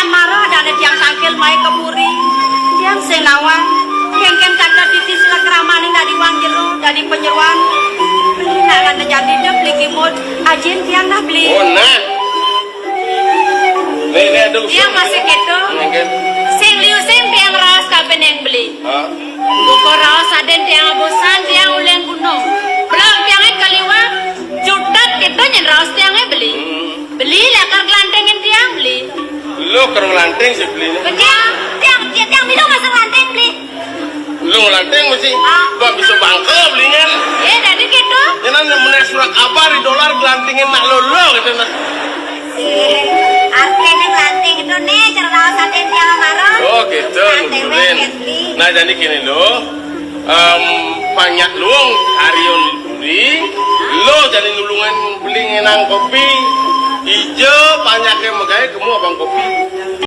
tiang marah dan tiang tangkil mai kemuri tiang senawang kengken kakak titi sila keramani dari wang jero dari penyeruan beli nak jadi dia beli kimut ajin tiang dah beli oh nah ini ada tiang masih gitu sing liu sing tiang ras kaben yang beli buku raos aden tiang bosan tiang ulen gunung belum tiangnya kaliwa jutat kita nyen raos tiangnya beli beli lakar gelantengin tiang beli lo kerang lanteng sih beli tiang minum masuk lanteng beli lo lanteng mesti gak bisa bangke belinya jadi gitu jangan menaik surat kabar di dolar gelantengin nak lo gitu nah artinya gelanting itu nih cara raos aden tiang marah oh gitu nutulin nah jadi gini lo banyak luang harion beli lo jadi nulungan beli ngenang kopi hijau banyaknya megahnya kamu abang kopi